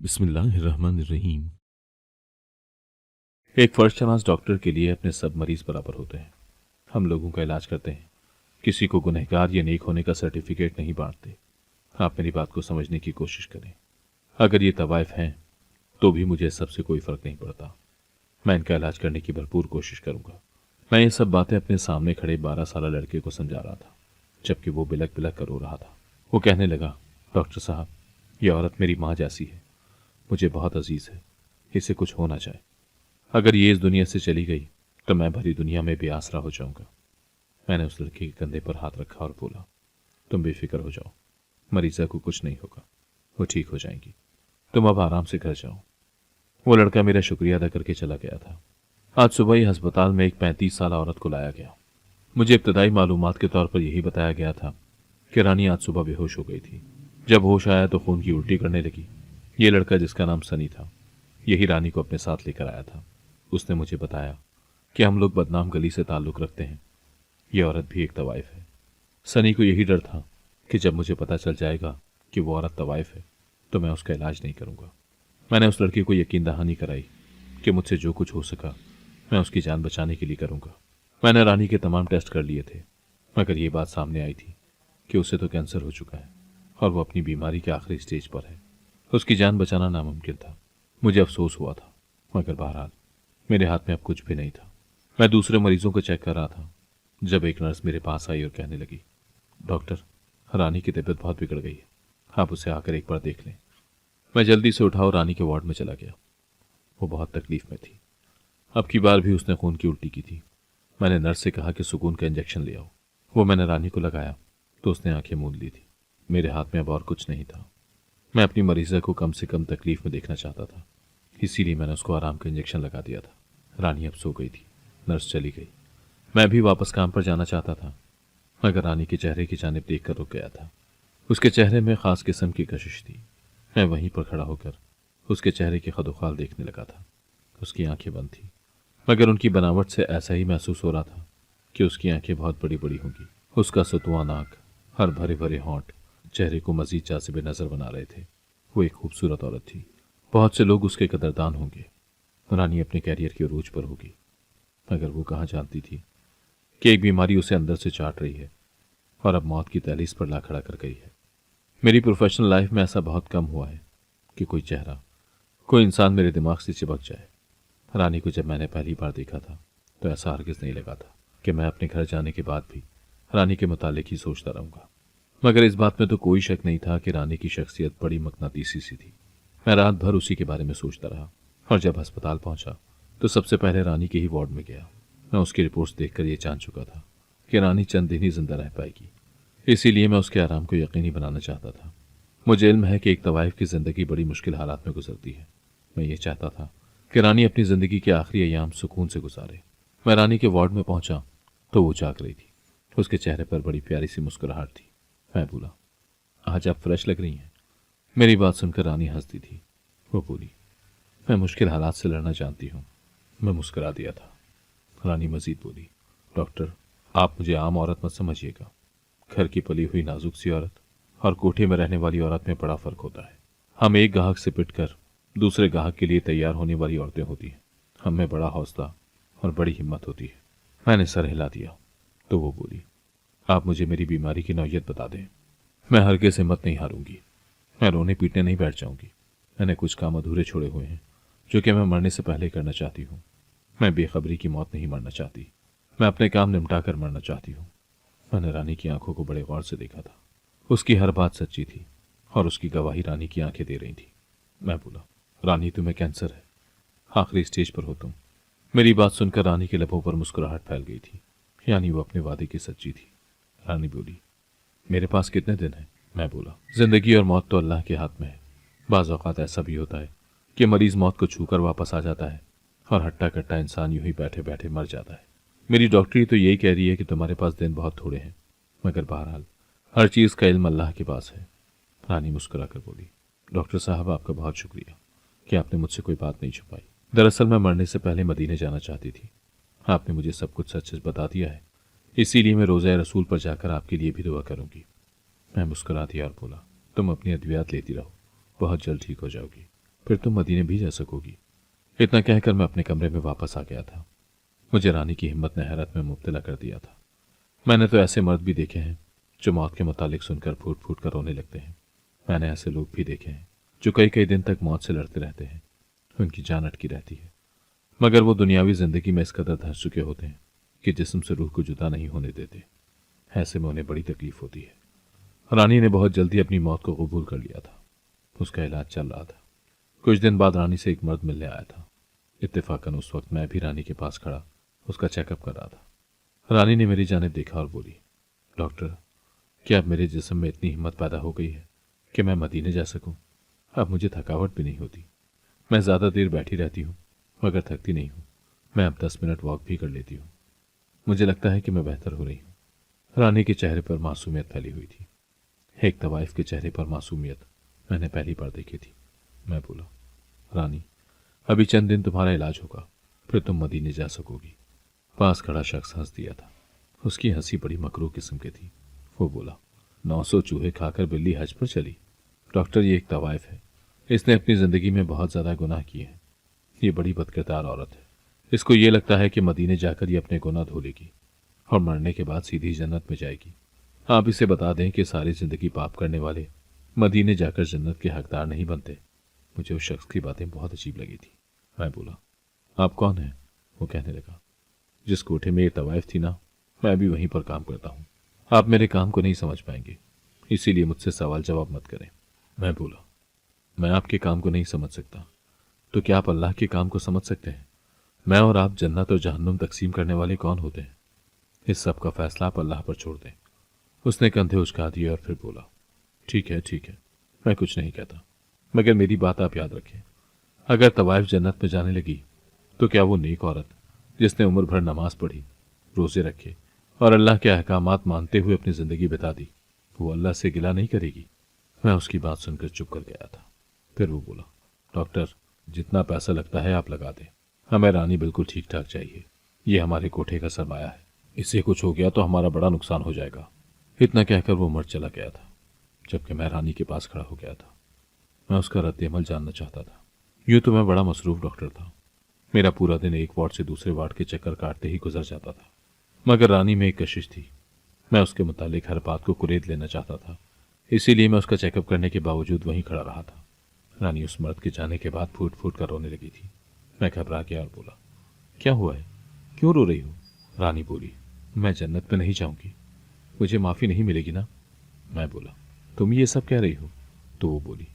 बिस्मिल्लाहिर्रहमानिर्रहीम। एक first doctor के लिए अपने सब मरीज बराबर होते हैं। हम लोगों का इलाज करते हैं, किसी को गुनहगार या नेक होने का सर्टिफिकेट नहीं बांटते। आप मेरी बात को समझने की कोशिश करें। अगर ये तवाइफ हैं तो भी मुझे सबसे कोई फर्क नहीं पड़ता। मैं इनका इलाज करने की भरपूर कोशिश करूंगा। मैं ये सब बातें अपने सामने खड़े 12 साल लड़के को समझा रहा था, जबकि वो बिलक बिलक कर रो रहा था। वो कहने लगा, डॉक्टर साहब, ये औरत मेरी माँ जैसी है, मुझे बहुत अजीज है, इसे कुछ हो ना जाए। अगर ये इस दुनिया से चली गई तो मैं भरी दुनिया में बेआसरा हो जाऊंगा। मैंने उस लड़के के कंधे पर हाथ रखा और बोला, तुम बेफिक्र हो जाओ, मरीजा को कुछ नहीं होगा, वो ठीक हो जाएंगी। तुम अब आराम से घर जाओ। वो लड़का मेरा शुक्रिया अदा करके चला गया था। आज सुबह ही अस्पताल में एक 35 साल औरत को लाया गया। मुझे इब्तदाई मालूमात के तौर पर यही बताया गया था कि रानी आज सुबह बेहोश हो गई थी। जब होश आया तो खून की उल्टी करने लगी। ये लड़का, जिसका नाम सनी था, यही रानी को अपने साथ लेकर आया था। उसने मुझे बताया कि हम लोग बदनाम गली से ताल्लुक रखते हैं। ये औरत भी एक तवाइफ है। सनी को यही डर था कि जब मुझे पता चल जाएगा कि वो औरत तवाइफ है तो मैं उसका इलाज नहीं करूंगा। मैंने उस लड़की को यकीन दहानी कराई कि मुझसे जो कुछ हो सका मैं उसकी जान बचाने के लिए करूंगा। मैंने रानी के तमाम टेस्ट कर लिए थे, मगर ये बात सामने आई थी कि उसे तो कैंसर हो चुका है और वो अपनी बीमारी के आखिरी स्टेज पर है। उसकी जान बचाना नामुमकिन था। मुझे अफसोस हुआ था, मगर बहरहाल मेरे हाथ में अब कुछ भी नहीं था। मैं दूसरे मरीजों को चेक कर रहा था जब एक नर्स मेरे पास आई और कहने लगी, डॉक्टर, रानी की तबीयत बहुत बिगड़ गई है, आप उसे आकर एक बार देख लें। मैं जल्दी से उठा और रानी के वार्ड में चला गया। वो बहुत तकलीफ में थी। अब की बार भी उसने खून की उल्टी की थी। मैंने नर्स से कहा कि सुकून का इंजेक्शन ले आओ। वो मैंने रानी को लगाया तो उसने आंखें मूंद ली थी। मेरे हाथ में अब और कुछ नहीं था। मैं अपनी मरीजा को कम से कम तकलीफ में देखना चाहता था, इसीलिए मैंने उसको आराम का इंजेक्शन लगा दिया था। रानी अब सो गई थी। नर्स चली गई। मैं भी वापस काम पर जाना चाहता था, मगर रानी के चेहरे की जानिब देखकर रुक गया था। उसके चेहरे में खास किस्म की कशिश थी। मैं वहीं पर खड़ा होकर उसके चेहरे के खदोखाल देखने लगा था। उसकी आंखें बंद थी, मगर उनकी बनावट से ऐसा ही महसूस हो रहा था कि उसकी आंखें बहुत बड़ी बड़ी होंगी। उसका सतुआ नाक, हर भरे भरे होंठ चेहरे को मजीद जासिब नजर बना रहे थे। वो एक खूबसूरत औरत थी। बहुत से लोग उसके कदरदान होंगे। रानी अपने कैरियर के उरूज पर होगी, मगर वो कहाँ जानती थी कि एक बीमारी उसे अंदर से चाट रही है और अब मौत की दहलीज पर ला खड़ा कर गई है। मेरी प्रोफेशनल लाइफ में ऐसा बहुत कम हुआ है कि कोई चेहरा, कोई इंसान मेरे दिमाग से चिपक जाए। रानी को जब मैंने पहली बार देखा था तो ऐसा हरगिज नहीं लगा था कि मैं अपने घर जाने के बाद भी रानी के मुतालिक ही सोचता रहूंगा। मगर इस बात में तो कोई शक नहीं था कि रानी की शख्सियत बड़ी मकनातीसी सी थी। मैं रात भर उसी के बारे में सोचता रहा और जब अस्पताल पहुंचा तो सबसे पहले रानी के ही वार्ड में गया। मैं उसकी रिपोर्ट्स देखकर ये जान चुका था कि रानी चंद दिन ही जिंदा रह पाएगी, इसीलिए मैं उसके आराम को यकीनी बनाना चाहता था। मुझे इल्म है कि एक तवाइफ की जिंदगी बड़ी मुश्किल हालात में गुजरती है। मैं ये चाहता था कि रानी अपनी जिंदगी के आखिरी अयाम सुकून से गुजारे। मैं रानी के वार्ड में पहुंचा तो वो जाग रही थी। उसके चेहरे पर बड़ी प्यारी सी मुस्कुराहट थी। मैं बोला, आज आप फ्रेश लग रही हैं। मेरी बात सुनकर रानी हंसती थी। वो बोली, मैं मुश्किल हालात से लड़ना जानती हूँ। मैं मुस्कुरा दिया था। रानी मजीद बोली, डॉक्टर, आप मुझे आम औरत मत समझिएगा। घर की पली हुई नाजुक सी औरत और कोठे में रहने वाली औरत में बड़ा फर्क होता है। हम एक गाहक से पिटकर दूसरे गाहक के लिए तैयार होने वाली औरतें होती हैं। हम में बड़ा हौसला और बड़ी हिम्मत होती है। मैंने सर हिला दिया तो वो बोली, आप मुझे मेरी बीमारी की नौयत बता दें। मैं हरगिज़ हिम्मत नहीं हारूंगी। मैं रोने पीटने नहीं बैठ जाऊंगी। मैंने कुछ काम अधूरे छोड़े हुए हैं जो कि मैं मरने से पहले करना चाहती हूँ। मैं बेखबरी की मौत नहीं मरना चाहती। मैं अपने काम निपटा कर मरना चाहती हूँ। मैंने रानी की आंखों को बड़े गौर से देखा था। उसकी हर बात सच्ची थी और उसकी गवाही रानी की आंखें दे रही थी। मैं बोला, रानी, तुम्हें कैंसर है, आखिरी स्टेज पर हो तुम। मेरी बात सुनकर रानी के लबों पर मुस्कुराहट फैल गई थी, यानी वो अपने वादे की सच्ची थी। रानी बोली, मेरे पास कितने दिन हैं? मैं बोला, जिंदगी और मौत तो अल्लाह के हाथ में है। बाज़ औक़ात ऐसा भी होता है कि मरीज मौत को छूकर वापस आ जाता है और हट्टा कट्टा इंसान यूं ही बैठे बैठे मर जाता है। मेरी डॉक्टरी तो यही कह रही है कि तुम्हारे पास दिन बहुत थोड़े हैं, मगर बहरहाल हर चीज़ का इल्म अल्लाह के पास है। रानी मुस्कुरा कर बोली, डॉक्टर साहब, आपका बहुत शुक्रिया कि आपने मुझसे कोई बात नहीं छुपाई। दरअसल मैं मरने से पहले मदीने जाना चाहती थी। आपने मुझे सब कुछ सच सच बता दिया है, इसीलिए मैं रोज़ा रसूल पर जाकर आपके लिए भी दुआ करूंगी। मैं मुस्कुरा दिया और बोला, तुम अपनी अद्वियात लेती रहो, बहुत जल्द ठीक हो जाओगी। फिर तुम मदीने भी जा सकोगी। इतना कहकर मैं अपने कमरे में वापस आ गया था। मुझे रानी की हिम्मत ने हैरत में मुब्तला कर दिया था। मैंने तो ऐसे मर्द भी देखे हैं जो मौत के मुतालिक सुनकर फूट फूट कर रोने लगते हैं। मैंने ऐसे लोग भी देखे हैं जो कई कई दिन तक मौत से लड़ते रहते हैं। उनकी जान अटकी रहती है, मगर वो दुनियावी जिंदगी में इस कदर धंस चुके होते हैं कि जिस्म से रूह को जुदा नहीं होने देते। ऐसे में उन्हें बड़ी तकलीफ होती है। रानी ने बहुत जल्दी अपनी मौत को कबूल कर लिया था। उसका इलाज चल रहा था। कुछ दिन बाद रानी से एक मर्द मिलने आया था। इत्तेफाकन उस वक्त मैं भी रानी के पास खड़ा उसका चेकअप कर रहा था। रानी ने मेरी जानिब देखा और बोली, डॉक्टर, क्या अब मेरे जिस्म में इतनी हिम्मत पैदा हो गई है कि मैं मदीने जा सकूं? अब मुझे थकावट भी नहीं होती। मैं ज़्यादा देर बैठी रहती हूँ मगर थकती नहीं हूँ। मैं अब 10 मिनट वॉक भी कर लेती हूँ। मुझे लगता है कि मैं बेहतर हो रही हूँ। रानी के चेहरे पर मासूमियत फैली हुई थी। एक तवाइफ के चेहरे पर मासूमियत मैंने पहली बार देखी थी। मैं बोला, रानी, अभी चंद दिन तुम्हारा इलाज होगा, फिर तुम मदीने जा सकोगी। पास खड़ा शख्स हंस दिया था। उसकी हंसी बड़ी मकरूह किस्म की थी। वो बोला, 900 चूहे खाकर बिल्ली हज पर चली। डॉक्टर, ये एक तवाइफ है। इसने अपनी जिंदगी में बहुत ज्यादा गुनाह किए हैं। ये बड़ी बदकिरदार औरत है। इसको ये लगता है कि मदीने जाकर ये अपने गुनाह धो लेगी और मरने के बाद सीधी जन्नत में जाएगी। आप इसे बता दें कि सारी जिंदगी पाप करने वाले मदीने जाकर जन्नत के हकदार नहीं बनते। मुझे उस शख्स की बातें बहुत अजीब लगी थी। मैं बोला, आप कौन हैं? वो कहने लगा, जिस कोठे में ये तवाइफ थी ना, मैं भी वहीं पर काम करता हूँ। आप मेरे काम को नहीं समझ पाएंगे, इसीलिए मुझसे सवाल जवाब मत करें। मैं बोला, मैं आपके काम को नहीं समझ सकता, तो क्या आप अल्लाह के काम को समझ सकते हैं? मैं और आप जन्नत और जहन्नुम तकसीम करने वाले कौन होते हैं? इस सब का फैसला आप अल्लाह पर छोड़ दें। उसने कंधे उचका दिए और फिर बोला, ठीक है ठीक है, मैं कुछ नहीं कहता, मगर मेरी बात आप याद रखें। अगर तवाइफ जन्नत में जाने लगी तो क्या वो नेक औरत जिसने उम्र भर नमाज पढ़ी, रोजे रखे और अल्लाह के अहकामात मानते हुए अपनी जिंदगी बिता दी, वो अल्लाह से गिला नहीं करेगी? मैं उसकी बात सुनकर चुप कर गया था। फिर वो बोला, डॉक्टर, जितना पैसा लगता है आप लगा दें, हमें रानी बिल्कुल ठीक ठाक चाहिए। ये हमारे कोठे का सरमाया है, इससे कुछ हो गया तो हमारा बड़ा नुकसान हो जाएगा। इतना कहकर वो मर चला गया था, जबकि मैं रानी के पास खड़ा हो गया था। मैं उसका रद्द-ए-अमल जानना चाहता था। यूं तो मैं बड़ा मसरूफ डॉक्टर था। मेरा पूरा दिन एक वार्ड से दूसरे वार्ड के चक्कर काटते ही गुजर जाता था, मगर रानी में एक कशिश थी। मैं उसके मुतालिक हर बात को कुरेद लेना चाहता था, इसीलिए मैं उसका चेकअप करने के बावजूद वहीं खड़ा रहा था। रानी उस मर्द के जाने के बाद फूट फूट कर रोने लगी थी। मैं घबरा गया और बोला, क्या हुआ है, क्यों रो रही हो? रानी बोली, मैं जन्नत में नहीं जाऊंगी, मुझे माफ़ी नहीं मिलेगी ना? मैं बोला, तुम ये सब कह रही हो? तो वो बोली,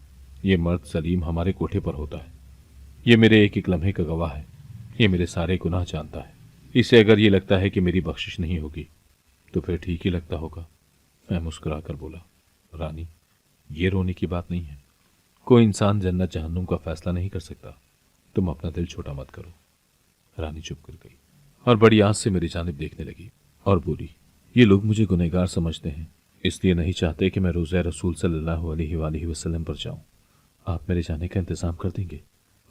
ये मर्द सलीम हमारे कोठे पर होता है, ये मेरे एक एक लम्हे का गवाह है, ये मेरे सारे गुनाह जानता है। इसे अगर ये लगता है कि मेरी बख्शिश नहीं होगी तो फिर ठीक ही लगता होगा। मैं मुस्कुरा कर बोला, रानी, ये रोने की बात नहीं है। कोई इंसान जन्नत जहन्नुम का फैसला नहीं कर सकता। तुम अपना दिल छोटा मत करो। रानी चुप कर गई और बड़ी आस से मेरी जानिब देखने लगी और बोली, ये लोग मुझे गुनहगार समझते हैं, इसलिए नहीं चाहते कि मैं रोज़े रसूल सल्लल्लाहु अलैहि वसल्लम पर जाऊं। आप मेरे जाने का इंतजाम कर देंगे?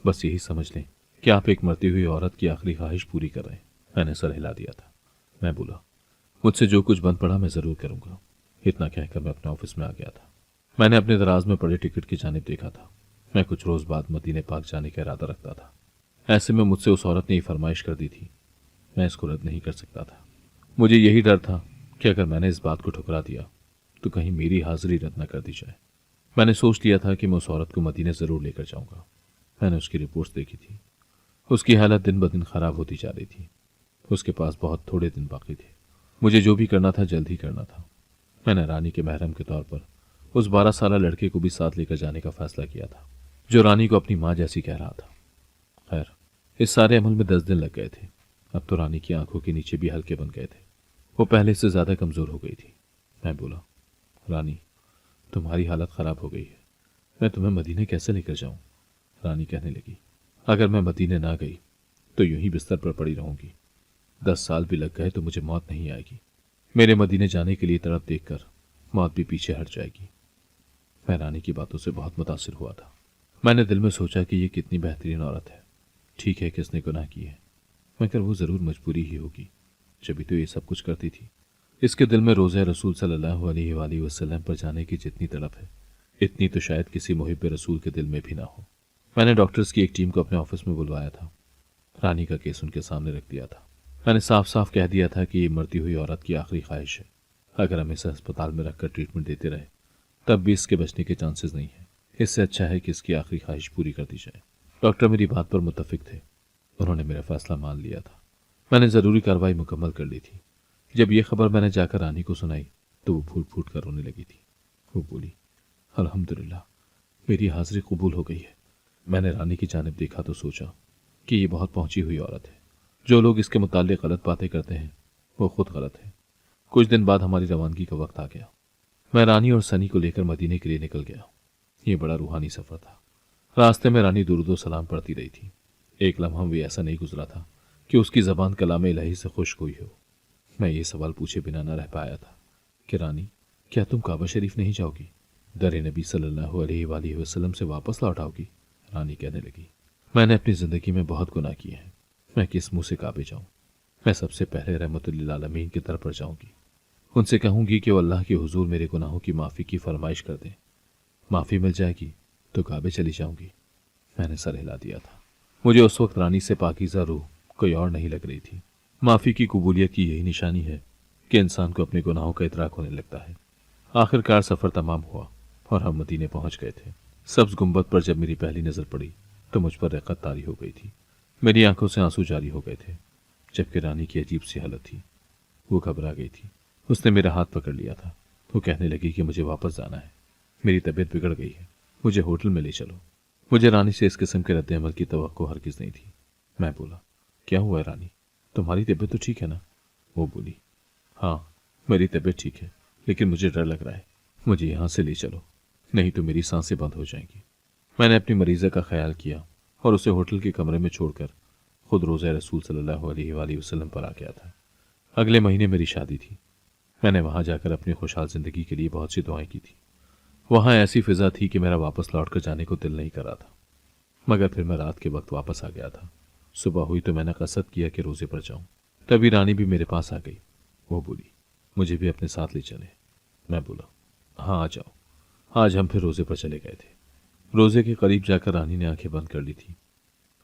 बस यही समझ लें कि आप एक मरती हुई औरत की आखिरी ख्वाहिश पूरी कर रहे हैं। मैंने सर हिला दिया था। मैं बोला, मुझसे जो कुछ बन पड़ा मैं ज़रूर करूंगा। इतना कहकर मैं अपने ऑफिस में आ गया था। मैंने अपने दराज में पड़े टिकट की जानिब देखा था। मैं कुछ रोज़ बाद मदीने पाक जाने का इरादा रखता था। ऐसे में मुझसे उस औरत ने ये फरमाइश कर दी थी। मैं इसको रद्द नहीं कर सकता था। मुझे यही डर था कि अगर मैंने इस बात को ठुकरा दिया तो कहीं मेरी हाजिरी रद्द न कर दी जाए। मैंने सोच लिया था कि मैं उस औरत को मदीने ज़रूर लेकर जाऊंगा। मैंने उसकी रिपोर्ट्स देखी थी। उसकी हालत दिन ब दिन खराब होती जा रही थी। उसके पास बहुत थोड़े दिन बाकी थे। मुझे जो भी करना था जल्द ही करना था। मैंने रानी के महरम के तौर पर उस 12 साल लड़के को भी साथ लेकर जाने का फैसला किया था, जो रानी को अपनी माँ जैसी कह रहा था। खैर, इस सारे अमल में 10 दिन लग गए थे। अब तो रानी की आंखों के नीचे भी हल्के बन गए थे। वो पहले से ज्यादा कमजोर हो गई थी। मैं बोला, रानी, तुम्हारी हालत खराब हो गई है, मैं तुम्हें मदीने कैसे लेकर जाऊं? रानी कहने लगी, अगर मैं मदीने ना गई तो यूं ही बिस्तर पर पड़ी रहूंगी। 10 साल भी लग गए तो मुझे मौत नहीं आएगी। मेरे मदीने जाने के लिए तरफ देखकर मौत भी पीछे हट जाएगी। मैं रानी की बातों से बहुत मुतासिर हुआ था। मैंने दिल में सोचा कि ये कितनी बेहतरीन औरत है। ठीक है, किसने गुनाह की है, मगर वो जरूर मजबूरी ही होगी, जभी तो ये सब कुछ करती थी। इसके दिल में रोज़े रसूल सल्लल्लाहु अलैहि वसल्लम पर जाने की जितनी तड़प है, इतनी तो शायद किसी मुहिब रसूल के दिल में भी ना हो। मैंने डॉक्टर्स की एक टीम को अपने ऑफिस में बुलवाया था। रानी का केस उनके सामने रख दिया था। मैंने साफ साफ कह दिया था कि ये मरती हुई औरत की आखिरी ख्वाहिश है। अगर हम इसे अस्पताल में रखकर ट्रीटमेंट देते रहे तब भी इसके बचने के चांसेस नहीं है। इससे अच्छा है कि इसकी आखिरी ख्वाहिश पूरी कर दी जाए। डॉक्टर मेरी बात पर मुत्तफिक थे। उन्होंने मेरा फैसला मान लिया था। मैंने ज़रूरी कार्रवाई मुकम्मल कर ली थी। जब यह खबर मैंने जाकर रानी को सुनाई तो वो फूट फूट कर रोने लगी थी। वो बोली, अल्हम्दुलिल्लाह, मेरी हाजिरी कबूल हो गई है। मैंने रानी की जानिब देखा तो सोचा कि ये बहुत पहुंची हुई औरत है। जो लोग इसके मुताल्लिक गलत बातें करते हैं वो खुद गलत है। कुछ दिन बाद हमारी रवानगी का वक्त आ गया। मैं रानी और सनी को लेकर मदीने के लिए निकल गया। ये बड़ा रूहानी सफ़र था। रास्ते में रानी दुरूद व सलाम पढ़ती रही थी। एक लम्हा भी ऐसा नहीं गुजरा था कि उसकी ज़बान कलाम इलाही से खुश्क हुई हो। मैं ये सवाल पूछे बिना न रह पाया था कि रानी, क्या तुम काबा शरीफ नहीं जाओगी? दर नबी सल्लल्लाहु अलैहि वसल्लम से वापस लौट आओगी? रानी कहने लगी, मैंने अपनी ज़िंदगी में बहुत गुनाह किए हैं। मैं किस मुंह से काबे जाऊं? मैं सबसे पहले रहमतुल्लिल आलमीन की तरफ पर जाऊंगी। उनसे कहूंगी कि वो अल्लाह के हुजूर मेरे गुनाहों की माफ़ी की फरमाइश कर दें। माफ़ी मिल जाएगी तो काबे चली जाऊंगी। मैंने सर हिला दिया था। मुझे उस वक्त रानी से पाकीज़ा रूह कोई और नहीं लग रही थी। माफ़ी की कबूलियत की यही निशानी है कि इंसान को अपने गुनाहों का इतराक होने लगता है। आखिरकार सफ़र तमाम हुआ और हम मदीने पहुंच गए थे। सब्ज गुंबद पर जब मेरी पहली नज़र पड़ी तो मुझ पर रक़्क़त तारी हो गई थी। मेरी आंखों से आंसू जारी हो गए थे। जबकि रानी की अजीब सी हालत थी। वो घबरा गई थी। उसने मेरा हाथ पकड़ लिया था। वो कहने लगी कि मुझे वापस जाना है, मेरी तबीयत बिगड़ गई है, मुझे होटल में ले चलो। मुझे रानी से इस किस्म के रद्द अमल की तवक्को हरगिज़ नहीं थी। मैं बोला, क्या हुआ है रानी, तुम्हारी तबीयत तो ठीक है ना? वो बोली, हाँ मेरी तबीयत ठीक है, लेकिन मुझे डर लग रहा है। मुझे यहाँ से ले चलो, नहीं तो मेरी सांसें बंद हो जाएंगी। मैंने अपनी मरीज़ा का ख्याल किया और उसे होटल के कमरे में छोड़कर खुद रोज़ा रसूल सल्लल्लाहु अलैहि वसल्लम पर आ गया था। अगले महीने मेरी शादी थी। मैंने वहाँ जाकर अपनी खुशहाल ज़िंदगी के लिए बहुत सी दुआएं की थी। वहाँ ऐसी फ़िज़ा थी कि मेरा वापस लौट कर जाने को दिल नहीं कर रहा था। मगर फिर मैं रात के वक्त वापस आ गया था। सुबह हुई तो मैंने कसद किया कि रोज़े पर जाऊँ। तभी रानी भी मेरे पास आ गई। वो बोली, मुझे भी अपने साथ ले चले। मैं बोला, हाँ आ जाओ। आज हम फिर रोज़े पर चले गए थे। रोज़े के करीब जाकर रानी ने आंखें बंद कर ली थी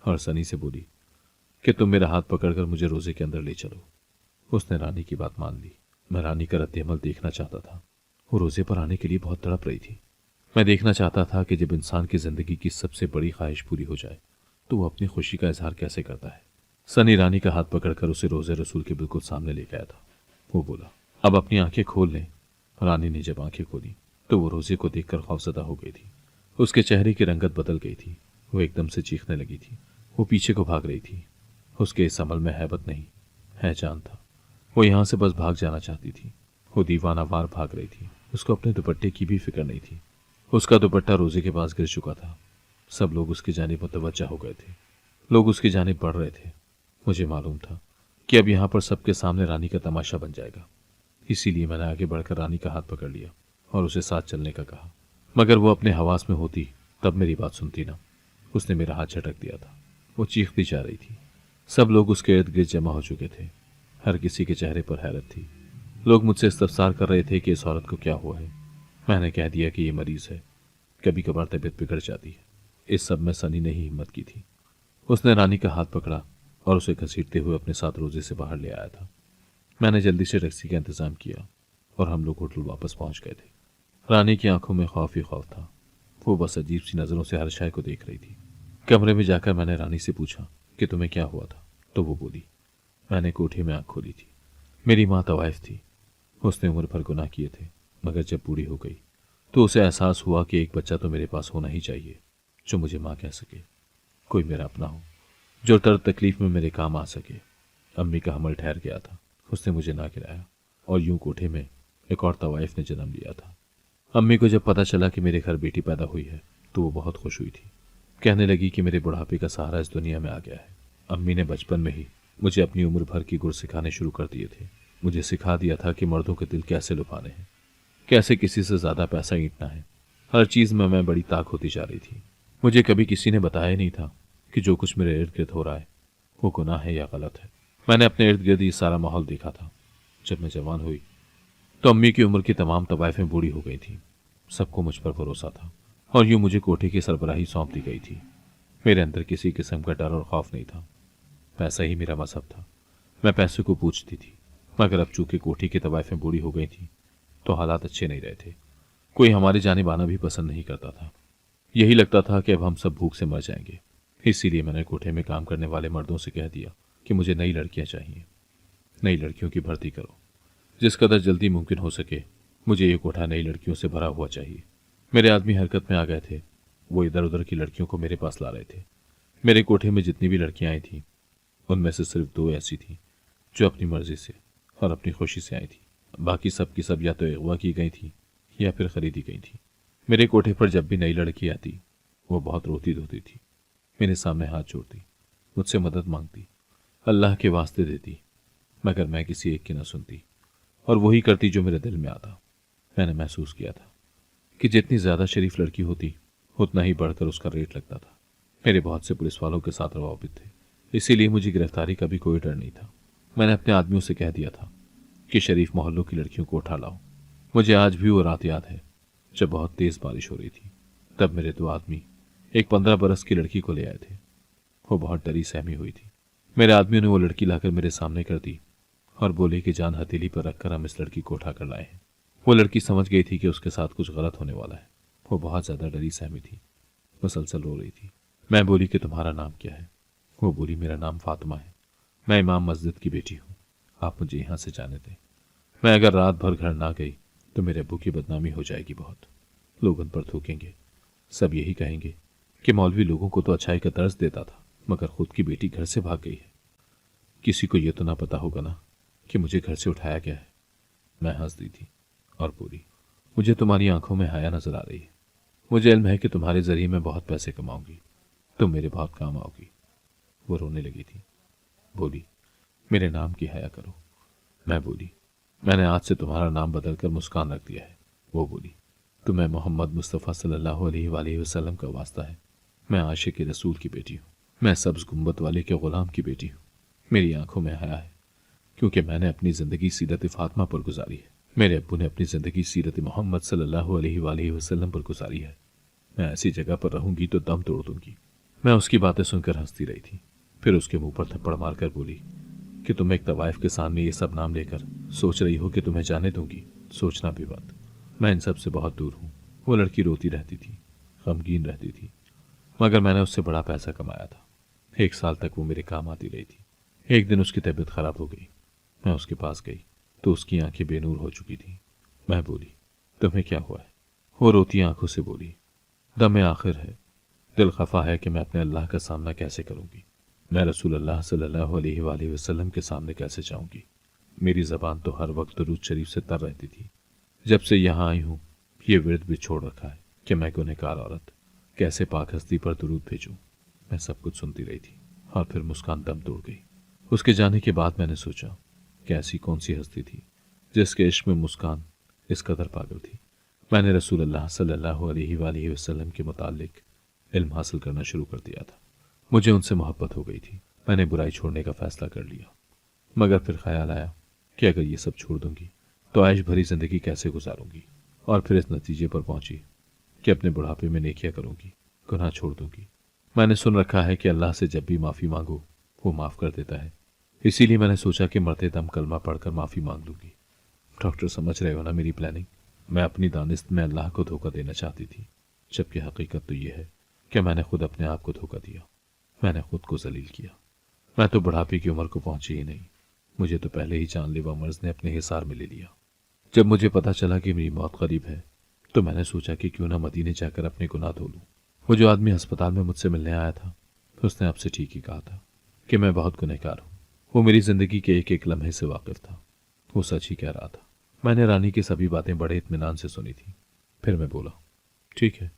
और सनी से बोली कि तुम मेरा हाथ पकड़कर मुझे रोज़े के अंदर ले चलो। उसने रानी की बात मान ली। मैं रानी का रद्द-ए-अमल देखना चाहता था। वो रोज़े पर आने के लिए बहुत तड़प रही थी। मैं देखना चाहता था कि जब इंसान की ज़िंदगी की सबसे बड़ी ख्वाहिश पूरी हो जाए तो वो अपनी खुशी का इजहार कैसे करता है। सनी रानी का हाथ पकड़कर उसे रोज़े रसूल के बिल्कुल सामने ले गया था। वो बोला, अब अपनी आंखें खोल लें। रानी ने जब आंखें खोली तो वो रोज़े को देखकर खौफज़दा हो गई थी। उसके चेहरे की रंगत बदल गई थी। वो एकदम से चीखने लगी थी। वो पीछे को भाग रही थी। उसके इस अमल में हैबत नहीं, है जान था। वो यहाँ से बस भाग जाना चाहती थी। वो दीवाना वार भाग रही थी। उसको अपने दुपट्टे की भी फिक्र नहीं थी। उसका दुपट्टा रोज़े के पास गिर चुका था। सब लोग उसकी जानिब मुतवज्जा हो गए थे। लोग उसकी जानिब बढ़ रहे थे। मुझे मालूम था कि अब यहाँ पर सबके सामने रानी का तमाशा बन जाएगा। इसीलिए मैंने आगे बढ़कर रानी का हाथ पकड़ लिया और उसे साथ चलने का कहा। मगर वो अपने हवास में होती तब मेरी बात सुनती ना। उसने मेरा हाथ झटक दिया था। वो चीखती जा रही थी। सब लोग उसके इर्द गिर्द जमा हो चुके थे। हर किसी के चेहरे पर हैरत थी। लोग मुझसे इस्तफसार कर रहे थे कि इस औरत को क्या हुआ है। मैंने कह दिया कि ये मरीज़ है, कभी कभार तबीयत बिगड़ जाती है। इस सब में सनी ने ही हिम्मत की थी। उसने रानी का हाथ पकड़ा और उसे घसीटते हुए अपने साथ रोज़े से बाहर ले आया था। मैंने जल्दी से टैक्सी का इंतज़ाम किया और हम लोग होटल वापस पहुंच गए थे। रानी की आंखों में खौफ ही खौफ था। वो बस अजीब सी नज़रों से हर शय को देख रही थी। कमरे में जाकर मैंने रानी से पूछा कि तुम्हें क्या हुआ था। तो वो बोली, मैंने कोठे में आँख खोली थी। मेरी माँ तवाइफ थी। उसने उम्र भर गुनाह किए थे, मगर जब बूढ़ी हो गई तो उसे एहसास हुआ कि एक बच्चा तो मेरे पास होना ही चाहिए जो मुझे माँ कह सके, कोई मेरा अपना हो, जो दर्द तकलीफ में मेरे काम आ सके। अम्मी का हमल ठहर गया था। उसने मुझे ना गिराया और यूं कोठे में एक और तवाइफ ने जन्म लिया था। अम्मी को जब पता चला कि मेरे घर बेटी पैदा हुई है तो वो बहुत खुश हुई थी। कहने लगी कि मेरे बुढ़ापे का सहारा इस दुनिया में आ गया है। अम्मी ने बचपन में ही मुझे अपनी उम्र भर की गुर सिखाने शुरू कर दिए थे। मुझे सिखा दिया था कि मर्दों के दिल कैसे लुभाने हैं, कैसे किसी से ज़्यादा पैसा ईंटना है। हर चीज़ में मैं बड़ी ताक होती जा रही थी। मुझे कभी किसी ने बताया नहीं था कि जो कुछ मेरे इर्द गिर्द हो रहा है वो गुनाह है या गलत है। मैंने अपने इर्द गिर्द ये सारा माहौल देखा था। जब मैं जवान हुई तो अम्मी की उम्र की तमाम तवाइफें बूढ़ी हो गई थी। सबको मुझ पर भरोसा था और यूं मुझे कोठे की सरबराही सौंप दी गई थी। मेरे अंदर किसी किस्म का डर और खौफ नहीं था। पैसा ही मेरा मजहब था। मैं पैसे को पूछती थी, मगर अब चूंकि कोठी की तवाइफें बूढ़ी हो गई थी तो हालात अच्छे नहीं रहे थे। कोई हमारी जानिब आना भी पसंद नहीं करता था। यही लगता था कि अब हम सब भूख से मर जाएंगे। इसीलिए मैंने कोठे में काम करने वाले मर्दों से कह दिया कि मुझे नई लड़कियां चाहिए, नई लड़कियों की भर्ती करो। जिस कदर जल्दी मुमकिन हो सके मुझे ये कोठा नई लड़कियों से भरा हुआ चाहिए। मेरे आदमी हरकत में आ गए थे। वो इधर उधर की लड़कियों को मेरे पास ला रहे थे। मेरे कोठे में जितनी भी लड़कियां आई थीं उनमें से सिर्फ 2 ऐसी थीं जो अपनी मर्जी से और अपनी खुशी से आई थी। बाकी सब की सब या तो अगवा की गई थी या फिर खरीदी गई थी। मेरे कोठे पर जब भी नई लड़की आती वो बहुत रोती धोती थी, मेरे सामने हाथ जोड़ती, मुझसे मदद मांगती, अल्लाह के वास्ते देती, मगर मैं किसी एक की न सुनती और वही करती जो मेरे दिल में आता। मैंने महसूस किया था कि जितनी ज्यादा शरीफ लड़की होती उतना ही बढ़कर उसका रेट लगता था। मेरे बहुत से पुलिस वालों के साथ रवाबित थे, इसीलिए मुझे गिरफ्तारी का भी कोई डर नहीं था। मैंने अपने आदमियों से कह दिया था कि शरीफ मोहल्लों की लड़कियों को उठा लाओ। मुझे आज भी वो रात याद है जब बहुत तेज बारिश हो रही थी। तब मेरे 2 आदमी एक 15 बरस की लड़की को ले आए थे। वो बहुत डरी सहमी हुई थी। मेरे आदमियों ने वो लड़की लाकर मेरे सामने कर दी और बोले कि जान हथेली पर रखकर हम इस लड़की को उठा कर लाए हैं। वो लड़की समझ गई थी कि उसके साथ कुछ गलत होने वाला है। वो बहुत ज्यादा डरी सहमी थी, मुसलसल रो रही थी। मैं बोली कि तुम्हारा नाम क्या है? वो बोली मेरा नाम फातिमा है, मैं इमाम मस्जिद की बेटी हूँ, आप मुझे यहाँ से जाने दें। मैं अगर रात भर घर ना गई तो मेरे अब्बू की बदनामी हो जाएगी बहुत। लोग उन पर थूकेंगे, सब यही कहेंगे कि मौलवी लोगों को तो अच्छाई का दर्ज देता था मगर खुद की बेटी घर से भाग गई है। किसी को यह तो ना पता होगा ना कि मुझे घर से उठाया गया है। मैं हंस दी थी और बोली मुझे तुम्हारी आंखों में हया नजर आ रही है। मुझे इल्म है कि तुम्हारे जरिए मैं बहुत पैसे कमाऊंगी, तुम मेरे बहुत काम आओगी। वो रोने लगी थी, बोली मेरे नाम की हया करो। मैं बोली मैंने आज से तुम्हारा नाम बदलकर मुस्कान रख दिया है। वो बोली तुम्हें मोहम्मद मुस्तफ़ा सल्लल्लाहु अलैहि वसल्लम का वास्ता है, मैं आशिक रसूल की बेटी हूँ, मैं सब्ज गुम्बद वाले के गुलाम की बेटी हूँ। मेरी आंखों में हया है क्योंकि मैंने अपनी जिंदगी सीरत फातिमा पर गुजारी है। मेरे अब्बू ने अपनी जिंदगी सीरत मोहम्मद सल्लल्लाहु अलैहि वसल्लम पर गुजारी है। मैं ऐसी जगह पर रहूंगी तो दम तोड़ दूंगी। मैं उसकी बातें सुनकर हंसती रही थी, फिर उसके मुंह पर थप्पड़ मारकर बोली कि तुम एक तवाइफ के सामने ये सब नाम लेकर सोच रही हो कि तुम्हें जाने दूंगी, सोचना भी मत। मैं इन सब से बहुत दूर हूँ। वो लड़की रोती रहती थी, गमगीन रहती थी, मगर मैंने उससे बड़ा पैसा कमाया था। 1 साल तक वो मेरे काम आती रही थी। एक दिन उसकी तबीयत खराब हो गई। मैं उसके पास गई तो उसकी आंखें बेनूर हो चुकी थी। मैं बोली तुम्हें क्या हुआ है? वो रोती आंखों से बोली दम आखिर है, दिल खफा है कि मैं अपने अल्लाह का सामना कैसे करूंगी। मैं रसूल अल्लाह सल्लल्लाहु अलैहि वसल्लम के सामने कैसे जाऊंगी। मेरी जबान तो हर वक्त दुरूद शरीफ से तर रहती थी। जब से यहाँ आई हूँ ये विर्द भी छोड़ रखा है कि मैं गुनहगार औरत कैसे पाक हस्ती पर दुरूद भेजूं। मैं सब कुछ सुनती रही थी और फिर मुस्कान दम तोड़ गई। उसके जाने के बाद मैंने सोचा कि ऐसी कौन सी हस्ती थी जिसके इश्क में मुस्कान इस कदर पागल थी। मैंने रसूल अल्लाह सल्लल्लाहु अलैहि वसल्लम के मुतालिक इल्म हासिल करना शुरू कर दिया था। मुझे उनसे मोहब्बत हो गई थी। मैंने बुराई छोड़ने का फैसला कर लिया, मगर फिर ख्याल आया कि अगर ये सब छोड़ दूंगी तो ऐश भरी जिंदगी कैसे गुजारूंगी, और फिर इस नतीजे पर पहुंची कि अपने बुढ़ापे में नेकियां करूंगी, गुनाह छोड़ दूंगी। मैंने सुन रखा है कि अल्लाह से जब भी माफ़ी मांगो वो माफ़ कर देता है, इसीलिए मैंने सोचा कि मरते दम कलमा पढ़कर माफ़ी मांग लूंगी। डॉक्टर समझ रहे हो ना मेरी प्लानिंग? मैं अपनी दानिस्त में अल्लाह को धोखा देना चाहती थी, जबकि हकीकत तो यह है कि मैंने खुद अपने आप को धोखा दिया। मैंने खुद को जलील किया। मैं तो बुढ़ापे की उम्र को पहुंची ही नहीं, मुझे तो पहले ही जानलेवा मर्ज ने अपने हिसार में ले लिया। जब मुझे पता चला कि मेरी मौत करीब है तो मैंने सोचा कि क्यों ना मदीने जाकर अपने गुनाह धो लूं। वो जो आदमी अस्पताल में मुझसे मिलने आया था उसने आपसे ठीक ही कहा था कि मैं बहुत गुनहगार हूँ। वो मेरी जिंदगी के एक एक लम्हे से वाकिफ था। वो सच ही कह रहा था। मैंने रानी की सभी बातें बड़े इत्मीनान से सुनी थी। फिर मैं बोला ठीक है,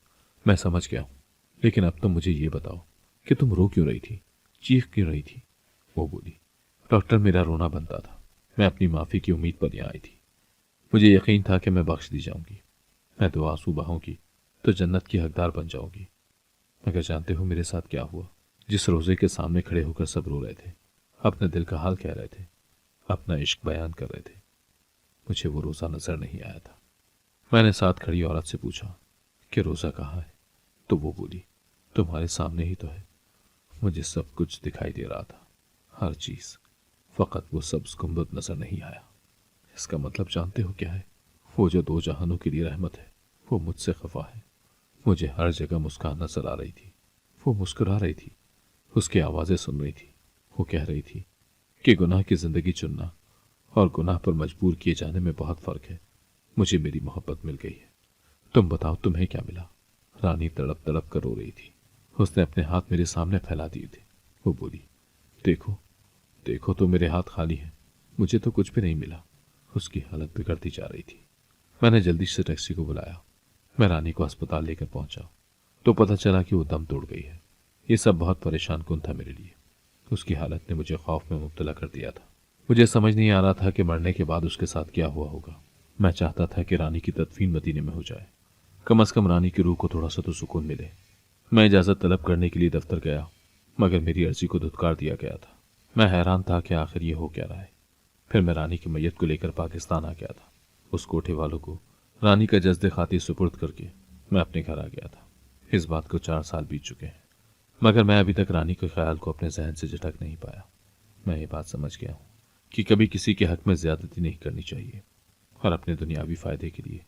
मैं समझ गया हूँ, लेकिन अब तुम मुझे ये बताओ कि तुम रो क्यों रही थी, चीख क्यों रही थी? वो बोली डॉक्टर मेरा रोना बनता था। मैं अपनी माफ़ी की उम्मीद पर यहाँ आई थी। मुझे यकीन था कि मैं बख्श दी जाऊंगी, मैं 2 आंसू बहाऊंगी तो जन्नत की हकदार बन जाऊंगी। मगर जानते हो मेरे साथ क्या हुआ? जिस रोजे के सामने खड़े होकर सब रो रहे थे, अपने दिल का हाल कह रहे थे, अपना इश्क बयान कर रहे थे, मुझे वो रोज़ा नजर नहीं आया था। मैंने साथ खड़ी औरत से पूछा कि रोज़ा कहाँ है? तो वो बोली तुम्हारे सामने ही तो है। मुझे सब कुछ दिखाई दे रहा था, हर चीज, फकत वो सब्ज गुंबद नजर नहीं आया। इसका मतलब जानते हो क्या है? वो जो दो जहानों के लिए रहमत है, वो मुझसे खफा है। मुझे हर जगह मुस्कान नजर आ रही थी। वो मुस्कुरा रही थी, उसकी आवाजें सुन रही थी। वो कह रही थी कि गुनाह की जिंदगी चुनना और गुनाह पर मजबूर किए जाने में बहुत फर्क है। मुझे मेरी मोहब्बत मिल गई है। तुम बताओ तुम्हें क्या मिला? रानी तड़प तड़प कर रो रही थी। उसने अपने हाथ मेरे सामने फैला दिए थे। वो बोली, देखो देखो तो मेरे हाथ खाली हैं, मुझे तो कुछ भी नहीं मिला। उसकी हालत बिगड़ती जा रही थी। मैंने जल्दी से टैक्सी को बुलाया। मैं रानी को अस्पताल लेकर पहुंचा तो पता चला कि वो दम तोड़ गई है। ये सब बहुत परेशान कुन था मेरे लिए। उसकी हालत ने मुझे खौफ में मुब्तला कर दिया था। मुझे समझ नहीं आ रहा था कि मरने के बाद उसके साथ क्या हुआ होगा। मैं चाहता था कि रानी की तदफीन मदीने में हो जाए, कम से कम रानी की रूह को थोड़ा सा तो सुकून मिले। मैं इजाजत तलब करने के लिए दफ्तर गया, मगर मेरी अर्जी को धुतकार दिया गया था। मैं हैरान था कि आखिर ये हो क्या रहा है। फिर मैं रानी की मैयत को लेकर पाकिस्तान आ गया था। उस कोठे वालों को रानी का जज्द खातिर सुपुर्द करके मैं अपने घर आ गया था। इस बात को 4 साल बीत चुके हैं, मगर मैं अभी तक रानी के ख्याल को अपने जहन से झटक नहीं पाया। मैं ये बात समझ गया हूँ कि कभी किसी के हक में ज्यादती नहीं करनी चाहिए और अपने दुनियावी फायदे के लिए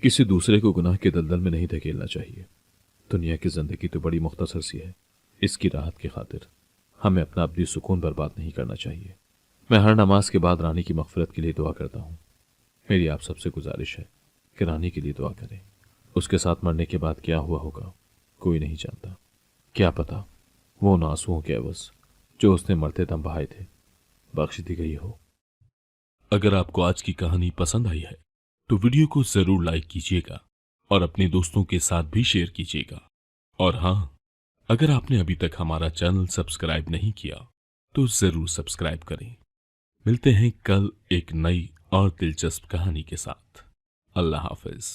किसी दूसरे को गुनाह के दलदल में नहीं धकेलना चाहिए। दुनिया की जिंदगी तो बड़ी मुख्तसर सी है, इसकी राहत की खातिर हमें अपना अपनी सुकून बर्बाद नहीं करना चाहिए। मैं हर नमाज के बाद रानी की मगफिरत के लिए दुआ करता हूँ। मेरी आप सबसे गुजारिश है कि रानी के लिए दुआ करें। उसके साथ मरने के बाद क्या हुआ होगा कोई नहीं जानता। क्या पता वो उन आंसुओं के एवज जो उसने मरते दम बहाए थे बख्श दी गई हो। अगर आपको आज की कहानी पसंद आई है तो वीडियो को जरूर लाइक कीजिएगा और अपने दोस्तों के साथ भी शेयर कीजिएगा। और हाँ, अगर आपने अभी तक हमारा चैनल सब्सक्राइब नहीं किया तो जरूर सब्सक्राइब करें। मिलते हैं कल एक नई और दिलचस्प कहानी के साथ। अल्लाह हाफिज।